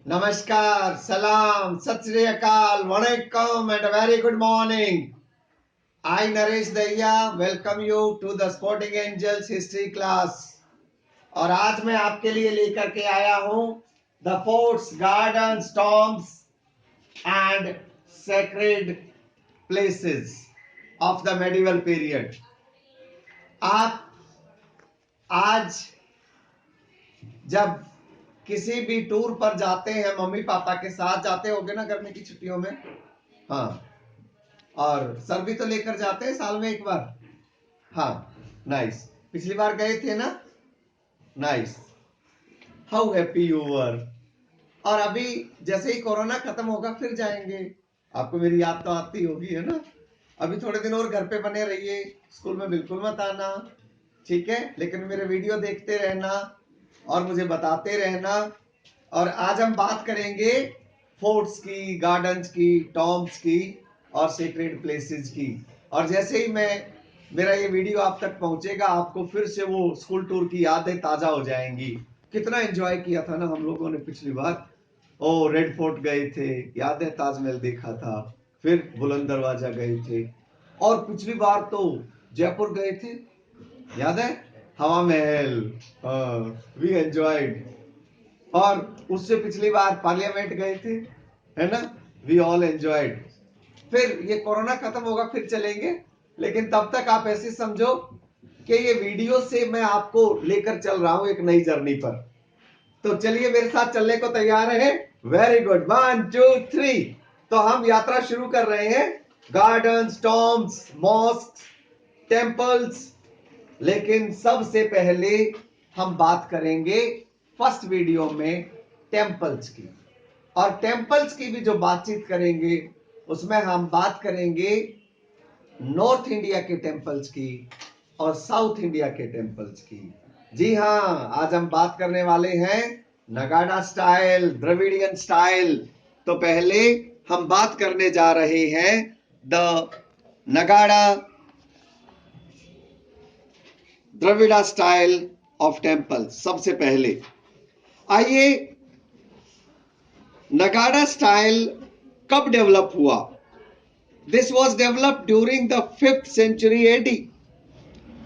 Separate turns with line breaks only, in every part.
Namaskar, Salam, Sat Sri Akal, Vanakkam and a very good morning. I Naresh Dahiya welcome you to the Sporting Angels history class. और आज मैं आपके लिए लेकर के आया हूं the forts, gardens, tombs and sacred places of the medieval period. आप आज जब किसी भी टूर पर जाते हैं, मम्मी पापा के साथ जाते होगे ना गर्मी की छुट्टियों में? हाँ, और सर भी तो लेकर जाते हैं साल में एक बार। हाँ, नाइस। पिछली बार गए थे ना? Nice. How happy you were. और अभी जैसे ही कोरोना खत्म होगा फिर जाएंगे। आपको मेरी याद तो आती होगी, है ना? अभी थोड़े दिन और घर पे बने रहिए, स्कूल में बिल्कुल मत आना, ठीक है? लेकिन मेरे वीडियो देखते रहना और मुझे बताते रहना। और आज हम बात करेंगे फोर्ट्स की, गार्डन्स की, टॉम्ब्स की और सेक्रेड प्लेसेस की। और जैसे ही मेरा ये वीडियो आप तक पहुंचेगा, आपको फिर से वो स्कूल टूर की यादें ताजा हो जाएंगी। कितना एंजॉय किया था ना हम लोगों ने पिछली बार। ओ, रेड फोर्ट गए थे, याद है? ताजमहल देखा था, फिर बुलंद दरवाजा गए थे, और पिछली बार तो जयपुर गए थे, याद है? हवा महल, वी एंजॉयड। और उससे पिछली बार पार्लियामेंट गए थे, है ना? We all enjoyed. फिर ये कोरोना खत्म होगा फिर चलेंगे, लेकिन तब तक आप ऐसे समझो कि ये वीडियो से मैं आपको लेकर चल रहा हूं एक नई जर्नी पर। तो चलिए मेरे साथ चलने को तैयार है? Very good, 1 2 3। तो हम यात्रा शुरू कर रहे हैं गार्डन्स, टॉम्ब्स, मॉस्क, टेम्पल्स। लेकिन सबसे पहले हम बात करेंगे फर्स्ट वीडियो में टेम्पल्स की। और टेम्पल्स की भी जो बातचीत करेंगे उसमें हम बात करेंगे नॉर्थ इंडिया के टेम्पल्स की और साउथ इंडिया के टेम्पल्स की। जी हाँ, आज हम बात करने वाले हैं नगाड़ा स्टाइल, द्रविडियन स्टाइल। तो पहले हम बात करने जा रहे हैं द नगाड़ा द्रविड़ा स्टाइल ऑफ टेम्पल। सबसे पहले आइए, नगाड़ा स्टाइल कब डेवलप हुआ? This was develop during the 5th century AD.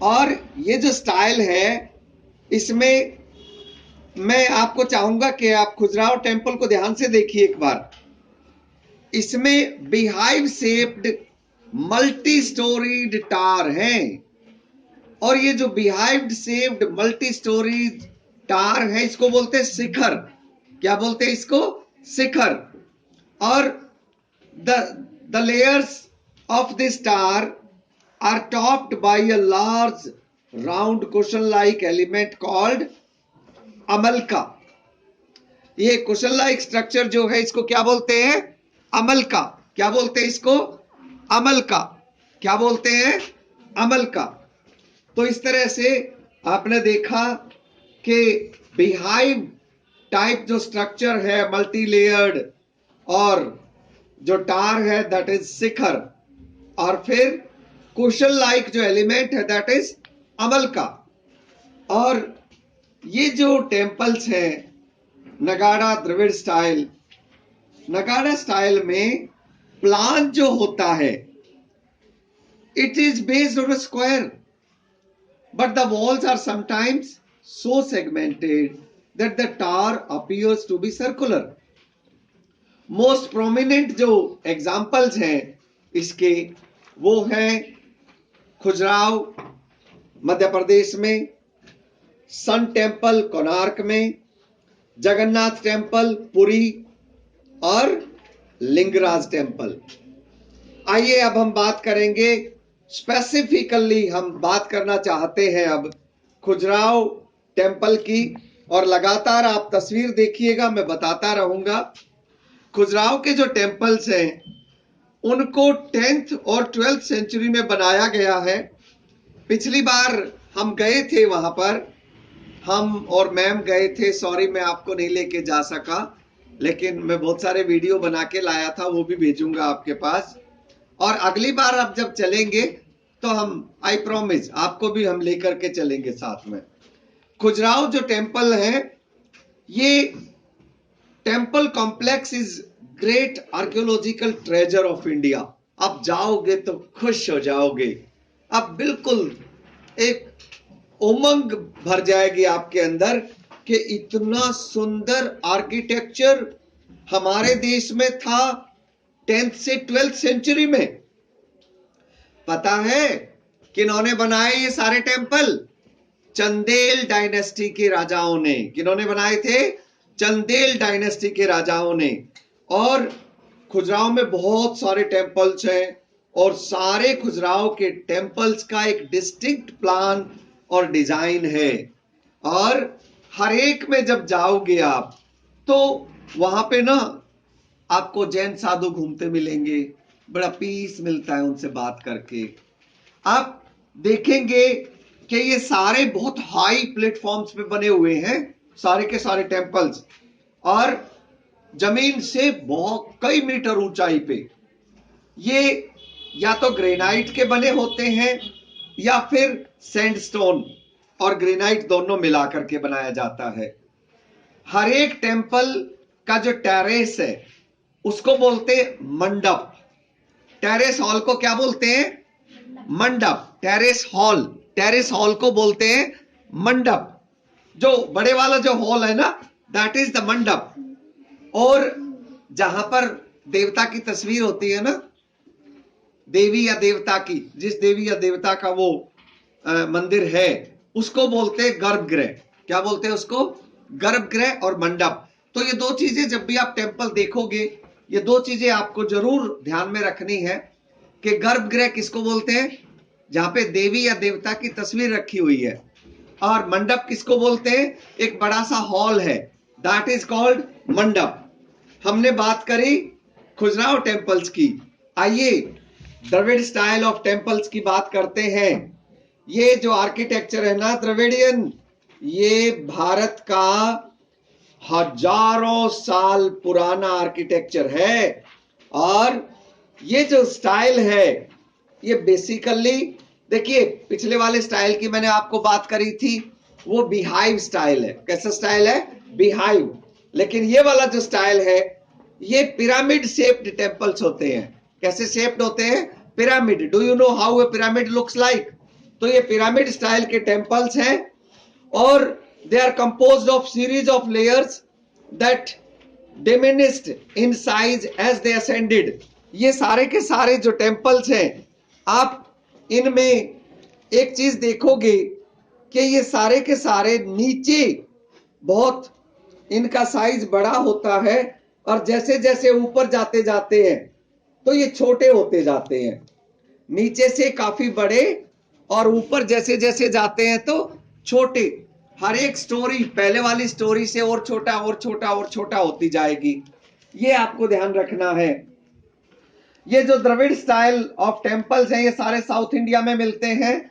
और ये जो स्टाइल है, इसमें मैं आपको चाहूंगा कि आप खजुराहो टेम्पल को ध्यान से देखिए एक बार। इसमें बिहाइव शेप्ड मल्टी स्टोरीड टार हैं, और ये जो बिहाइव शेप्ड मल्टी स्टोरीड टार है इसको बोलते हैं शिखर। क्या बोलते हैं इसको? शिखर। और the layers of this star are topped by a large round cushion like element called अमलका। ये कुशन लाइक स्ट्रक्चर जो है इसको क्या बोलते हैं? अमलका। क्या बोलते हैं इसको? अमलका। क्या बोलते हैं? अमलका। तो इस तरह से आपने देखा कि बिहाइव टाइप जो स्ट्रक्चर है मल्टी लेयर्ड, और जो टार है दैट इज शिखर, और फिर कुशन लाइक जो एलिमेंट है दैट इज अमलका। और ये जो टेम्पल्स हैं नगाड़ा द्रविड़ स्टाइल, नगाड़ा स्टाइल में प्लान जो होता है it is based on a square, but the walls are sometimes so segmented that the tower appears to be circular. Most prominent जो examples हैं इसके वो हैं खजुराहो मध्य प्रदेश में, सन टेम्पल कोणार्क में, जगन्नाथ टेम्पल पुरी, और लिंगराज टेम्पल। आइए अब हम बात करेंगे स्पेसिफिकली, हम बात करना चाहते हैं अब खजुराहो टेम्पल की। और लगातार आप तस्वीर देखिएगा, मैं बताता रहूंगा। खजुराहो के जो टेम्पल्स हैं उनको 10th और 12th सेंचुरी में बनाया गया है। पिछली बार हम गए थे वहां पर, हम और मैम गए थे। सॉरी मैं आपको नहीं लेके जा सका, लेकिन मैं बहुत सारे वीडियो बना के लाया था, वो भी भेजूंगा आपके पास। और अगली बार आप जब चलेंगे तो हम आई प्रॉमिस आपको भी हम लेकर के चलेंगे साथ में। खजुराहो जो टेम्पल है ये temple complex is great archaeological treasure of India. आप जाओगे तो खुश हो जाओगे, आप बिल्कुल एक उमंग भर जाएगी आपके अंदर कि इतना सुंदर आर्किटेक्चर हमारे देश में था 10th से 12th सेंचुरी में। पता है किन्होंने बनाए ये सारे टेम्पल? चंदेल डायनेस्टी के राजाओं ने। किन्होंने बनाए थे? चंदेल डायनेस्टी के राजाओं ने। और खुजराहो में बहुत सारे टेम्पल्स हैं और सारे खुजराहो के टेम्पल्स का एक डिस्टिंक्ट प्लान और डिजाइन है। और हर एक में जब जाओगे आप तो वहां पे ना आपको जैन साधु घूमते मिलेंगे, बड़ा पीस मिलता है उनसे बात करके। आप देखेंगे कि ये सारे बहुत हाई प्लेटफॉर्म्स पे बने हुए हैं, सारे के सारे टेम्पल्स, और जमीन से बहुत कई मीटर ऊंचाई पे। ये या तो ग्रेनाइट के बने होते हैं या फिर सैंडस्टोन और ग्रेनाइट दोनों मिलाकर के बनाया जाता है। हर एक टेम्पल का जो टेरेस है उसको बोलते हैं मंडप। टेरेस हॉल को क्या बोलते हैं? मंडप। टेरेस हॉल को बोलते हैं मंडप। जो बड़े वाला जो हॉल है ना, दैट इज द मंडप। और जहां पर देवता की तस्वीर होती है ना, देवी या देवता की, जिस देवी या देवता का वो मंदिर है, उसको बोलते हैं गर्भगृह। क्या बोलते हैं उसको? गर्भगृह और मंडप। तो ये दो चीजें जब भी आप टेम्पल देखोगे, ये दो चीजें आपको जरूर ध्यान में रखनी है कि गर्भगृह किसको बोलते हैं? जहां पे देवी या देवता की तस्वीर रखी हुई है। और मंडप किसको बोलते हैं? एक बड़ा सा हॉल है, दैट इज कॉल्ड मंडप। हमने बात करी खुजराहो टेम्पल्स की। आइए द्रविड़ स्टाइल ऑफ टेम्पल्स की बात करते हैं। ये जो आर्किटेक्चर है ना द्रविडियन, ये भारत का हजारों साल पुराना आर्किटेक्चर है। और ये जो स्टाइल है ये बेसिकली, देखिए पिछले वाले स्टाइल की मैंने आपको बात करी थी, वो बीहाइव स्टाइल है। कैसा स्टाइल है? बीहाइव। लेकिन ये वाला जो स्टाइल है ये पिरामिड शेप्ड टेम्पल्स होते हैं। कैसे शेप्ड होते हैं? Pyramid. Do you know how a pyramid looks like? तो ये पिरामिड स्टाइल के टेम्पल्स हैं और they are composed of series of layers that diminished in size as they ascended. ये सारे के सारे जो टेम्पल्स हैं, आप इनमें एक चीज देखोगे कि ये सारे के सारे नीचे बहुत इनका साइज बड़ा होता है और जैसे जैसे ऊपर जाते जाते हैं तो ये छोटे होते जाते हैं। नीचे से काफी बड़े और ऊपर जैसे जैसे जाते हैं तो छोटे। हर एक स्टोरी पहले वाली स्टोरी से और छोटा और छोटा और छोटा होती जाएगी। ये आपको ध्यान रखना है। ये जो द्रविड़ स्टाइल ऑफ टेम्पल्स हैं ये सारे साउथ इंडिया में मिलते हैं।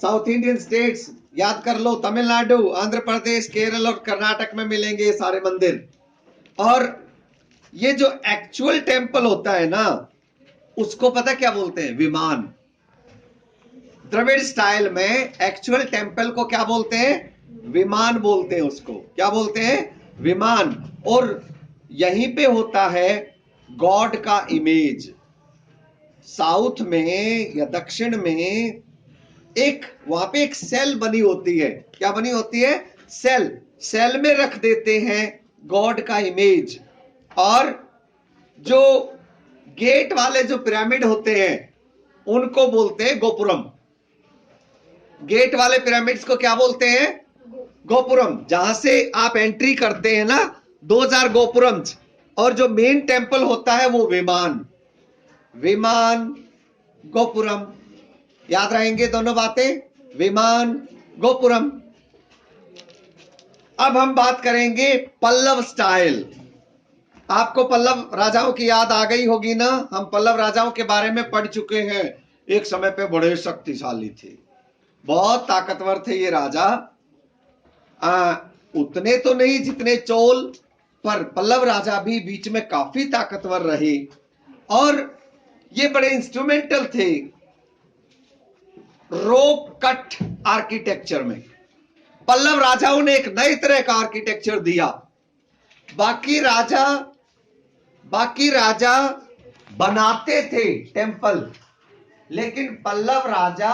साउथ इंडियन स्टेट्स याद कर लो, तमिलनाडु, आंध्र प्रदेश, केरल और कर्नाटक में मिलेंगे ये सारे मंदिर। और ये जो एक्चुअल टेम्पल होता है ना, उसको पता क्या बोलते हैं? विमान। द्रविड़ स्टाइल में एक्चुअल टेम्पल को क्या बोलते हैं? विमान बोलते हैं उसको। क्या बोलते हैं? विमान। और यहीं पे होता है गॉड का इमेज। साउथ में या दक्षिण में एक वहां पे एक सेल बनी होती है। क्या बनी होती है? सेल। सेल में रख देते हैं गॉड का इमेज। और जो गेट वाले जो पिरामिड होते हैं उनको बोलते हैं गोपुरम। गेट वाले पिरामिड्स को क्या बोलते हैं? गोपुरम। जहां से आप एंट्री करते हैं ना, 2000 गोपुरम्स। और जो मेन टेम्पल होता है वो विमान। विमान, गोपुरम, याद रहेंगे दोनों बातें, विमान, गोपुरम। अब हम बात करेंगे पल्लव स्टाइल। आपको पल्लव राजाओं की याद आ गई होगी ना। हम पल्लव राजाओं के बारे में पढ़ चुके हैं। एक समय पे बड़े शक्तिशाली थे, बहुत ताकतवर थे ये राजा। उतने तो नहीं जितने चोल, पर पल्लव राजा भी बीच में काफी ताकतवर रहे और ये बड़े इंस्ट्रूमेंटल थे रोप कट आर्किटेक्चर में। पल्लव राजाओं ने एक नए तरह का आर्किटेक्चर दिया बाकी राजा बनाते थे टेम्पल, लेकिन पल्लव राजा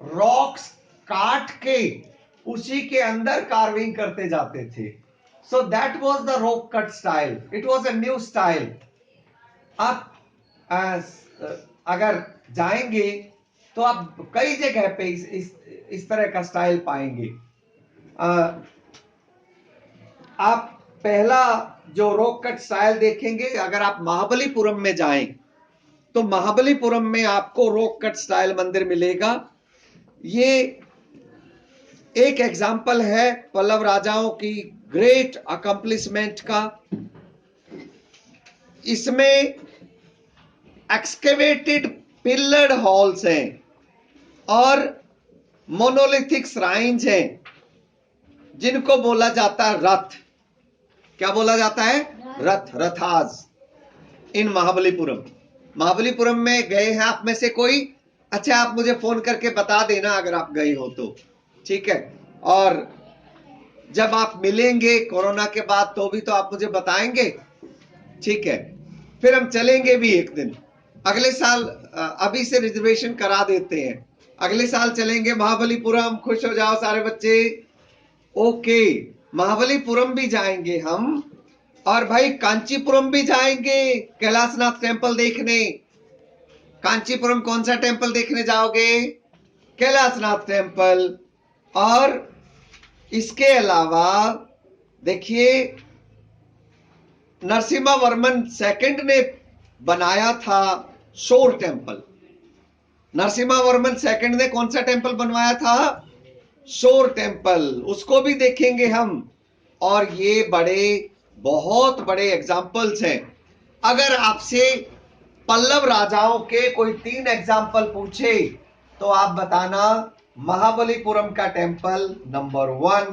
रॉक्स काट के उसी के अंदर कार्विंग करते जाते थे. So that was the rock cut style. It was a new style. आप अगर जाएंगे तो आप कई जगह पे इस तरह का स्टाइल पाएंगे. आप पहला जो रॉक कट स्टाइल देखेंगे, अगर आप महाबलीपुरम में जाएं तो महाबलीपुरम में आपको रॉक कट स्टाइल मंदिर मिलेगा. ये एक एग्जाम्पल है पल्लव राजाओं की ग्रेट अकम्प्लिशमेंट का. इसमें एक्सकेवेटेड पिलर्ड हॉल्स हैं और मोनोलिथिक श्राइन्स हैं, जिनको बोला जाता है रथ. क्या बोला जाता है? रथ, रथास इन महाबलीपुरम में गए हैं आप में से कोई? अच्छा, आप मुझे फोन करके बता देना अगर आप गए हो तो, ठीक है. और जब आप मिलेंगे कोरोना के बाद तो भी तो आप मुझे बताएंगे, ठीक है. फिर हम चलेंगे भी एक दिन अगले साल. अभी से रिजर्वेशन करा देते हैं, अगले साल चलेंगे महाबलीपुरम. खुश हो जाओ सारे बच्चे. ओके, महाबलीपुरम भी जाएंगे हम, और भाई कांचीपुरम भी जाएंगे कैलाशनाथ टेम्पल देखने. कांचीपुरम कौन सा टेम्पल देखने जाओगे? कैलाशनाथ टेम्पल. और इसके अलावा देखिए, नरसिम्हा वर्मन सेकंड ने बनाया था शोर टेम्पल. नरसिम्हा वर्मन सेकंड ने कौन सा टेम्पल बनवाया था? शोर टेम्पल. उसको भी देखेंगे हम. और ये बहुत बड़े एग्जाम्पल्स हैं. अगर आपसे पल्लव राजाओं के कोई 3 एग्जाम्पल पूछे तो आप बताना महाबलीपुरम का टेम्पल नंबर 1,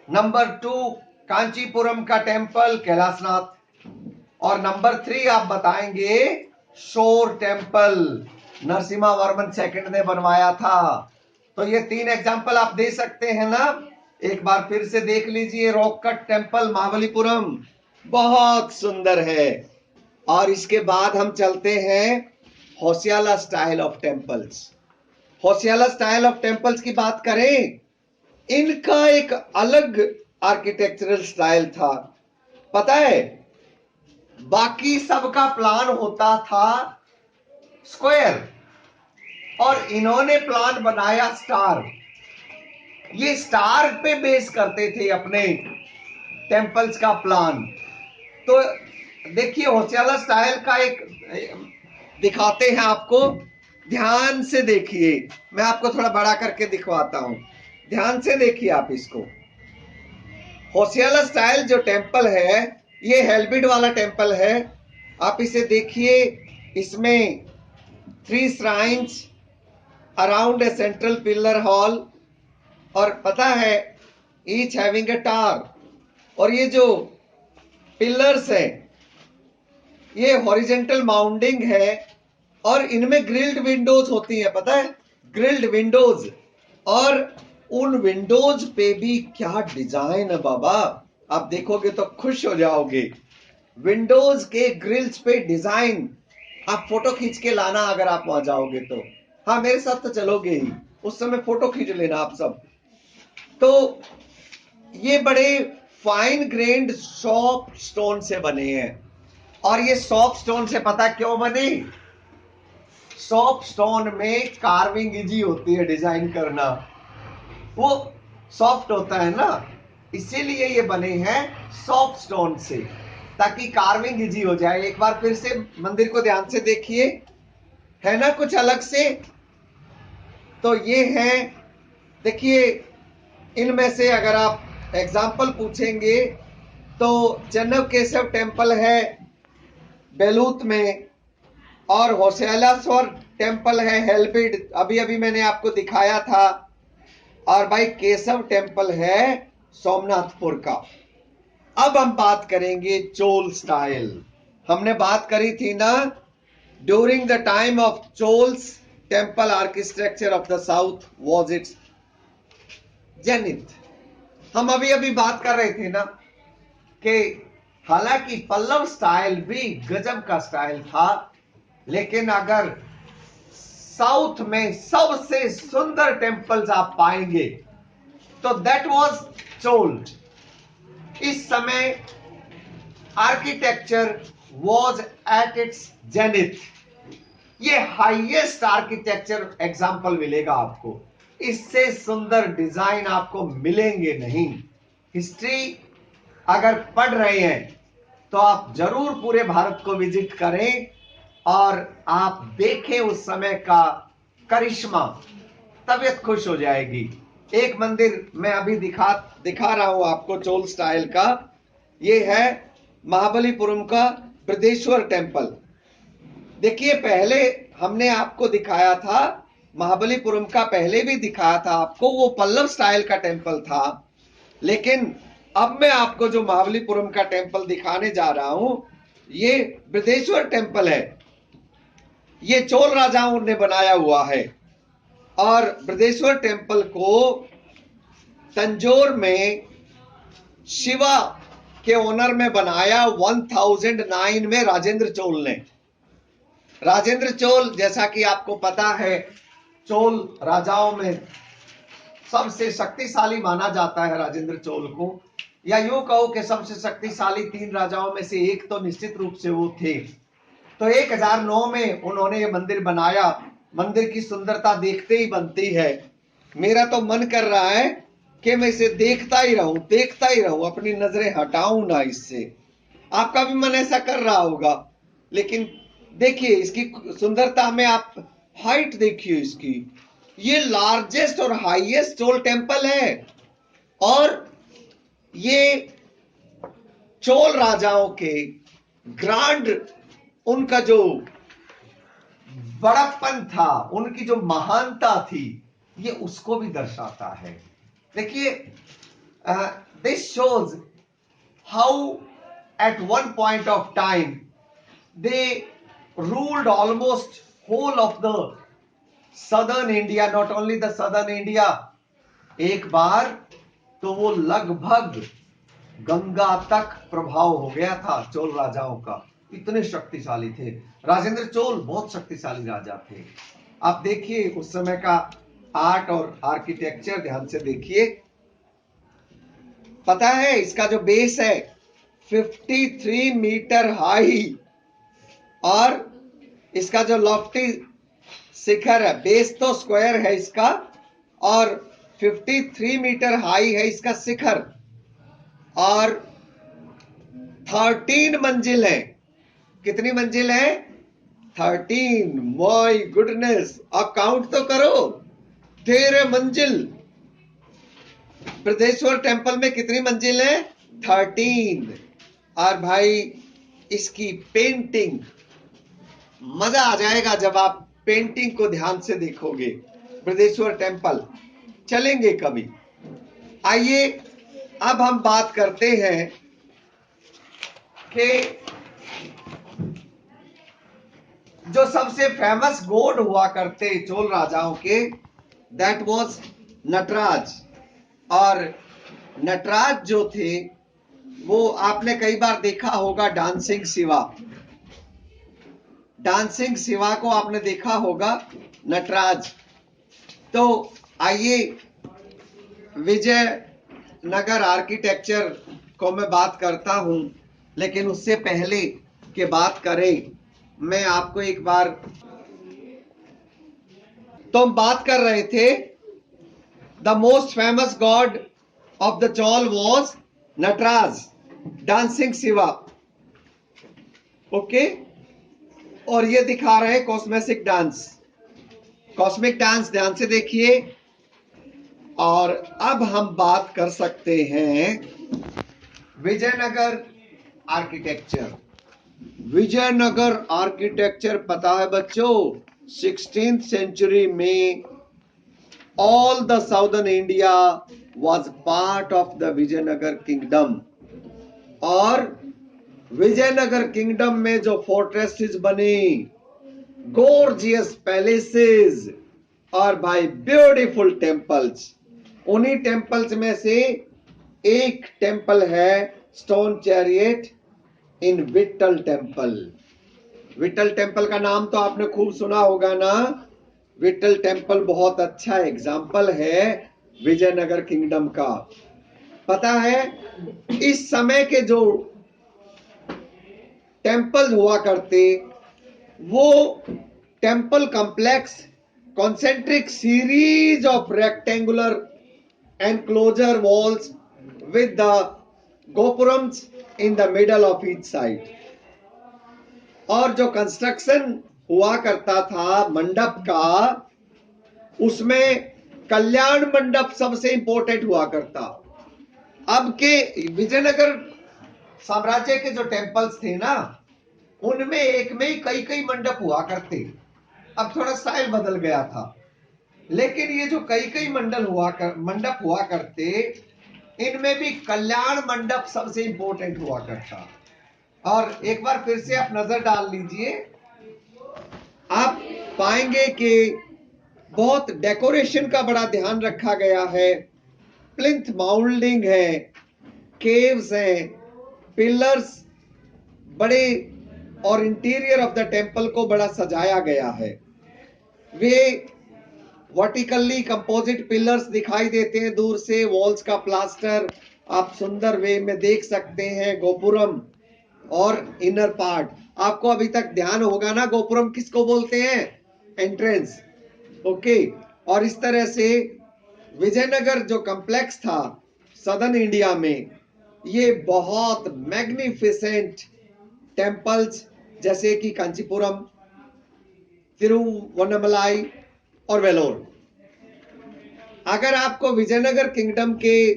नंबर 2 कांचीपुरम का टेम्पल कैलाशनाथ, और नंबर 3 आप बताएंगे शोर टेम्पल, नरसिम्हा वर्मन सेकंड ने बनवाया था. तो ये 3 एग्जाम्पल आप दे सकते हैं ना. एक बार फिर से देख लीजिए. रॉक कट टेम्पल महाबलीपुरम बहुत सुंदर है. और इसके बाद हम चलते हैं Hoysala style of temples. Hoysala style of temples की बात करें, इनका एक अलग आर्किटेक्चरल स्टाइल था. पता है, बाकी सबका प्लान होता था स्क्वायर, और इन्होंने प्लान बनाया स्टार. ये स्टार पे बेस करते थे अपने टेम्पल्स का प्लान. तो देखिए, होसियाला स्टाइल का एक दिखाते हैं आपको. ध्यान से देखिए, मैं आपको थोड़ा बड़ा करके दिखवाता हूं. ध्यान से देखिए आप इसको. होसियाला स्टाइल जो टेम्पल है, ये हेल्बिड वाला टेम्पल है. आप इसे देखिए. इसमें 3 shrines around a central pillar hall, और पता है ईच हैविंग ए टावर. और ये जो पिलर्स है, ये हॉरिजेंटल माउंटिंग है, और इनमें ग्रिल्ड विंडोज होती है. पता है, ग्रिल्ड विंडोज. और उन विंडोज पे भी क्या डिजाइन है बाबा, आप देखोगे तो खुश हो जाओगे. विंडोज के ग्रिल्स पे डिजाइन, आप फोटो खींच के लाना अगर आप वहां जाओगे तो. हाँ, मेरे साथ तो चलोगे ही, उस समय फोटो खींच लेना आप सब. तो ये बड़े फाइन ग्रेन्ड सॉफ्ट स्टोन से बने हैं. और ये सॉफ्ट स्टोन से पता क्यों बने? सॉफ्ट स्टोन में कार्विंग इजी होती है, डिजाइन करना वो सॉफ्ट होता है ना, इसीलिए ये बने हैं सॉफ्ट स्टोन से, ताकि कार्विंग इजी हो जाए. एक बार फिर से मंदिर को ध्यान से देखिए, है ना कुछ अलग से. तो ये है, देखिए, इनमें से अगर आप एग्जाम्पल पूछेंगे तो चन्नव केशव टेम्पल है बेलूत में, और होसियालाश्वर टेम्पल है हेल्बिड, अभी अभी मैंने आपको दिखाया था. और भाई केशव टेम्पल है सोमनाथपुर का. अब हम बात करेंगे चोल स्टाइल. हमने बात करी थी ना, during the time of Cholas temple architecture of the south was its zenith. हम अभी अभी बात कर रहे थे ना कि हालांकि पल्लव स्टाइल भी गजब का स्टाइल था, लेकिन अगर साउथ में सबसे सुंदर टेम्पल्स आप पाएंगे तो दैट वाज चोल। इस समय architecture was at its zenith. ये हाईएस्ट आर्किटेक्चर एग्जांपल मिलेगा आपको, इससे सुंदर डिजाइन आपको मिलेंगे नहीं। हिस्ट्री अगर पढ़ रहे हैं तो आप जरूर पूरे भारत को विजिट करें और आप देखें उस समय का करिश्मा, तबीयत खुश हो जाएगी। एक मंदिर मैं अभी दिखा रहा हूं आपको चोल स्टाइल का। ये है महाबलीपुरम का बृहदेश्वर टेम्पल। देखिए, पहले हमने आपको दिखाया था महाबलीपुरम का, पहले भी दिखाया था आपको, वो पल्लव स्टाइल का टेम्पल था। लेकिन अब मैं आपको जो महाबलीपुरम का टेम्पल दिखाने जा रहा हूं, ये बृहदेश्वर टेम्पल है। ये चोल राजाओं ने बनाया हुआ है और बृहदेश्वर टेम्पल को तंजौर में शिवा के ऑनर में बनाया 1009 में राजेंद्र चोल ने। राजेंद्र चोल, जैसा कि आपको पता है, चोल राजाओं में सबसे शक्तिशाली माना जाता है राजेंद्र चोल को, या यूं कहो कि सबसे शक्तिशाली 3 राजाओं में से एक तो निश्चित रूप से वो थे। तो 1009 में उन्होंने ये मंदिर बनाया। मंदिर की सुंदरता देखते ही बनती है। मेरा तो मन कर रहा है कि मैं इसे देखता ही रहूं, अपनी नजरें हटाऊं ना इससे। आपका भी मन ऐसा कर रहा होगा। लेकिन देखिए इसकी सुंदरता में, आप हाइट देखिए इसकी। ये लार्जेस्ट और हाईएस्ट चोल टेम्पल है और ये चोल राजाओं के ग्रांड, उनका जो बड़प्पन था, उनकी जो महानता थी, ये उसको भी दर्शाता है। देखिए, this shows how at one point of time they ruled almost whole of the southern India, not only the southern India. एक बार तो वो लगभग गंगा तक प्रभाव हो गया था चोल राजाओं का, इतने शक्तिशाली थे। राजेंद्र चोल बहुत शक्तिशाली राजा थे। आप देखिए उस समय का आर्ट और आर्किटेक्चर ध्यान से देखिए। पता है इसका जो बेस है 53 मीटर हाई, और इसका जो लॉफ्टी शिखर है, बेस तो स्क्वायर है इसका, और 53 मीटर हाई है इसका शिखर, और 13 मंजिल है। कितनी मंजिल है? 13। माय गुडनेस, आप काउंट तो करो। 13 मंजिल। बृहदेश्वर टेम्पल में कितनी मंजिल है? 13। और भाई इसकी पेंटिंग, मजा आ जाएगा जब आप पेंटिंग को ध्यान से देखोगे। बृहदेश्वर टेम्पल चलेंगे कभी। आइए अब हम बात करते हैं कि जो सबसे फेमस गॉड हुआ करते चोल राजाओं के, दैट वाज नटराज। और नटराज जो थे वो आपने कई बार देखा होगा, डांसिंग शिवा। डांसिंग शिवा को आपने देखा होगा, नटराज। तो आइए विजयनगर आर्किटेक्चर को मैं बात करता हूं, लेकिन उससे पहले कि बात करें, मैं आपको एक बार, तो हम बात कर रहे थे the most famous god of the Chola was Nataraja, dancing Shiva. Okay, और ये दिखा रहे हैं कॉस्मेटिक डांस। कॉस्मिक डांस ध्यान से देखिए। और अब हम बात कर सकते हैं विजयनगर आर्किटेक्चर। विजयनगर आर्किटेक्चर पता है बच्चों, 16th सेंचुरी में all the southern India was part of the Vijayanagar kingdom. और विजयनगर किंगडम में जो फोर्ट्रेसेस बनी, गोर्जियस पैलेसेस और भाई ब्यूटीफुल टेम्पल्स, उन्हीं टेम्पल्स में से एक टेम्पल है स्टोन चैरियट, इन विट्ठल टेम्पल। विट्ठल टेम्पल का नाम तो आपने खूब सुना होगा ना। विट्ठल टेम्पल बहुत अच्छा एग्जाम्पल है विजयनगर किंगडम का। पता है इस समय के जो टेम्पल हुआ करते वो temple complex concentric series of rectangular enclosure walls with the gopurams in the middle of each side। और जो कंस्ट्रक्शन हुआ करता था मंडप का उसमें कल्याण मंडप सबसे इंपॉर्टेंट हुआ करता। अब के विजयनगर साम्राज्य के जो टेम्पल्स थे ना उनमें एक में ही कई कई मंडप हुआ करते। अब थोड़ा स्टाइल बदल गया था लेकिन ये जो कई कई मंडप हुआ करते इनमें भी कल्याण मंडप सबसे इंपॉर्टेंट हुआ करता। और एक बार फिर से आप नजर डाल लीजिए, आप पाएंगे कि बहुत डेकोरेशन का बड़ा ध्यान रखा गया है। प्लिंथ माउल्डिंग है, केव्स हैं, पिलर्स बड़े और इंटीरियर ऑफ द टेम्पल को बड़ा सजाया गया है। वे वर्टिकली कंपोजिट पिलर्स दिखाई देते हैं दूर से, वॉल्स का प्लास्टर आप सुंदर वे में देख सकते हैं, गोपुरम और इनर पार्ट। आपको अभी तक ध्यान होगा ना गोपुरम किसको बोलते हैं, एंट्रेंस। ओके, और इस तरह से विजयनगर जो कॉम्प्लेक्स था सदर्न इंडिया में ये बहुत मैग्निफिसेंट टेम्पल्स जैसे कि कांचीपुरम, तिरुवन्नमलाई और वेलोर। अगर आपको विजयनगर किंगडम के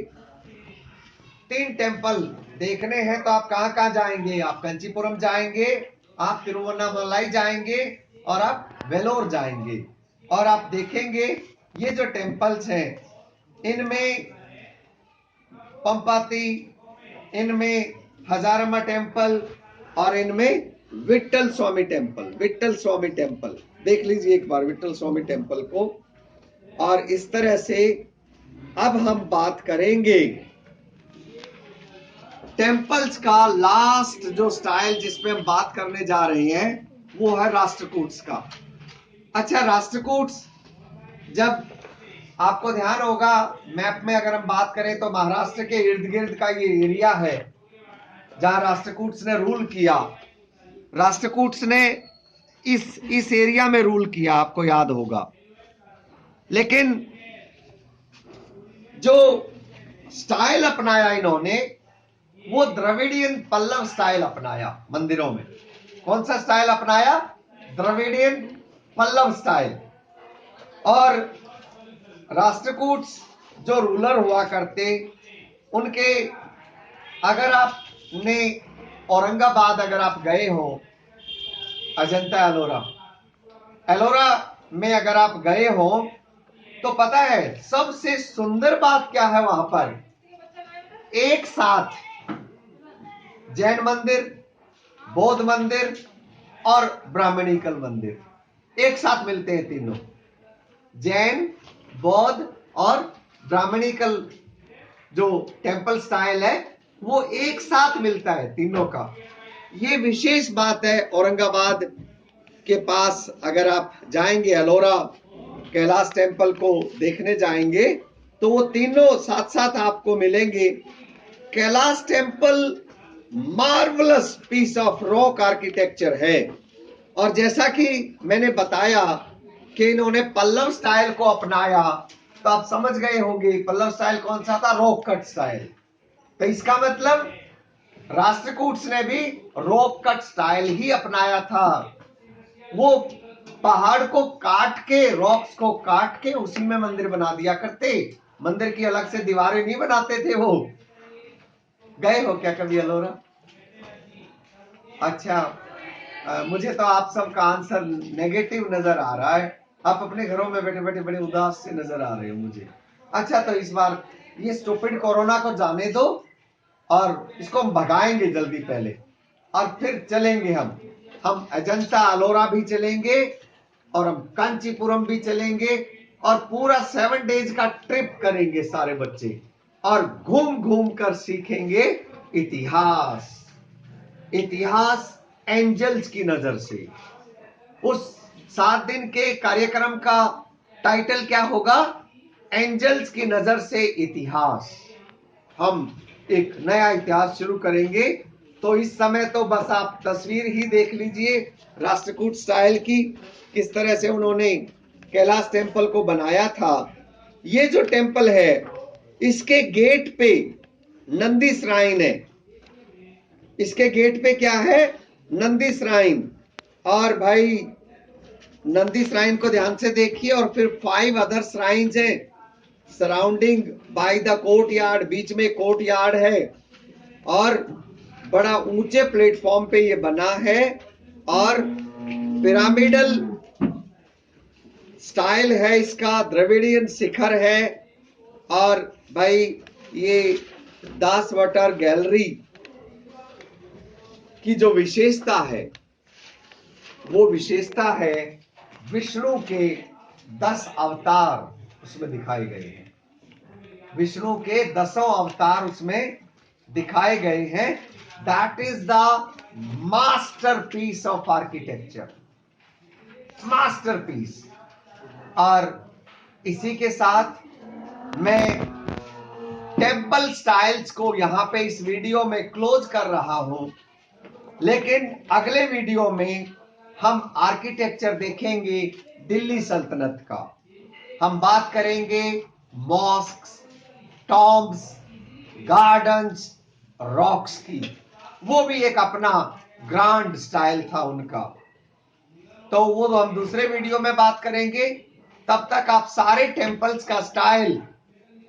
3 टेम्पल देखने हैं तो आप कहां जाएंगे, आप कांचीपुरम जाएंगे, आप तिरुवन्नमलाई जाएंगे और आप वेलोर जाएंगे। और आप देखेंगे ये जो टेम्पल्स हैं इनमें पंपाती, इनमें हजारम्मा टेम्पल और इनमें विट्ठल स्वामी टेम्पल। विट्ठल स्वामी टेम्पल देख लीजिए एक बार विट्ठल स्वामी टेम्पल को। और इस तरह से अब हम बात करेंगे टेम्पल्स का लास्ट जो स्टाइल जिसपे हम बात करने जा रहे हैं वो है राष्ट्रकूट्स का। अच्छा, राष्ट्रकूट्स जब आपको ध्यान होगा मैप में अगर हम बात करें तो महाराष्ट्र के इर्द गिर्द का ये एरिया है जहां राष्ट्रकूट्स ने रूल किया। राष्ट्रकूट्स ने इस एरिया में रूल किया, आपको याद होगा। लेकिन जो स्टाइल अपनाया इन्होंने वो द्रविडियन पल्लव स्टाइल अपनाया मंदिरों में। कौन सा स्टाइल अपनाया, द्रविडियन पल्लव स्टाइल। और राष्ट्रकूट्स जो रूलर हुआ करते उनके, अगर आपने औरंगाबाद अगर आप गए हो, अजंता एलोरा में अगर आप गए हो तो पता है सबसे सुंदर बात क्या है, वहां पर एक साथ जैन मंदिर, बौद्ध मंदिर और ब्राह्मणिकल मंदिर एक साथ मिलते हैं। तीनों जैन, बौद्ध और ब्राह्मणिकल जो टेम्पल स्टाइल है वो एक साथ मिलता है तीनों का। ये विशेष बात है। औरंगाबाद के पास अगर आप जाएंगे एलोरा कैलाश टेम्पल को देखने जाएंगे तो वो तीनों साथ साथ आपको मिलेंगे। Kailash temple marvellous piece of rock architecture है। और जैसा कि मैंने बताया कि इन्होंने पल्लव स्टाइल को अपनाया तो आप समझ गए होंगे पल्लव स्टाइल कौन सा था, रॉक कट स्टाइल। तो इसका मतलब राष्ट्रकूट्स ने भी रॉक कट स्टाइल ही अपनाया था। वो पहाड़ को काट के, रॉक्स को काट के उसी में मंदिर बना दिया करते। मंदिर की अलग से दीवारें नहीं बनाते थे वो। गए हो क्या कभी एलोरा? अच्छा, मुझे तो आप सबका आंसर नेगेटिव नजर आ रहा है। आप अपने घरों में बैठे बैठे बड़े उदास से नजर आ रहे हो मुझे। अच्छा, तो इस बार ये स्टूपिड कोरोना को जाने दो और इसको हम भगाएंगे जल्दी पहले और फिर चलेंगे हम अजंता एलोरा भी चलेंगे और हम कांचीपुरम भी चलेंगे और पूरा 7 डेज का ट्रिप करेंगे सारे बच्चे और घूम घूम कर सीखेंगे इतिहास। इतिहास एंजल्स की नजर से। उस 7 दिन के कार्यक्रम का टाइटल क्या होगा? एंजल्स की नजर से इतिहास। हम एक नया इतिहास शुरू करेंगे। तो इस समय तो बस आप तस्वीर ही देख लीजिए राष्ट्रकूट स्टाइल की, किस तरह से उन्होंने कैलाश टेम्पल को बनाया था। ये जो टेम्पल है इसके गेट पे नंदी श्राइन है। इसके गेट पे क्या है? नंदी श्राइन। और भाई नंदी श्राइन को ध्यान से देखिए, और फिर 5 अदर श्राइन्स हैं surrounding by the courtyard. बीच में कोर्ट यार्ड है और बड़ा ऊंचे प्लेटफॉर्म पे ये बना है और पिरामिडल स्टाइल है इसका, द्रविडियन शिखर है। और भाई ये दास वाटर गैलरी की जो विशेषता है वो विशेषता है विष्णु के 10 अवतार उसमें दिखाए गए हैं। विष्णु के 10 अवतार उसमें दिखाए गए हैं। That is the masterpiece of architecture, masterpiece. और इसी के साथ मैं टेम्पल स्टाइल्स को यहां पे इस वीडियो में क्लोज कर रहा हूं, लेकिन अगले वीडियो में हम आर्किटेक्चर देखेंगे दिल्ली सल्तनत का। हम बात करेंगे मॉस्क्स, टॉम्ब्स, गार्डन्स, रॉक्स की। वो भी एक अपना ग्रांड स्टाइल था उनका। तो वो हम दूसरे वीडियो में बात करेंगे। तब तक आप सारे टेम्पल्स का स्टाइल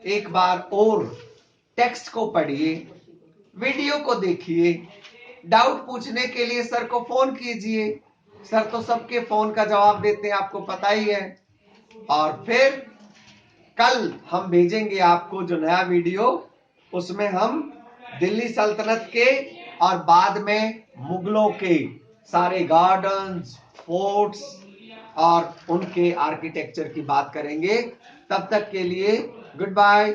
एक बार और टेक्स्ट को पढ़िए, वीडियो को देखिए। डाउट पूछने के लिए सर को फोन कीजिए, सर तो सबके फोन का जवाब देते हैं, आपको पता ही है। और फिर कल हम भेजेंगे आपको जो नया वीडियो, उसमें हम दिल्ली सल्तनत के और बाद में मुगलों के सारे गार्डन्स, फोर्ट्स और उनके आर्किटेक्चर की बात करेंगे। तब तक के लिए गुड बाय।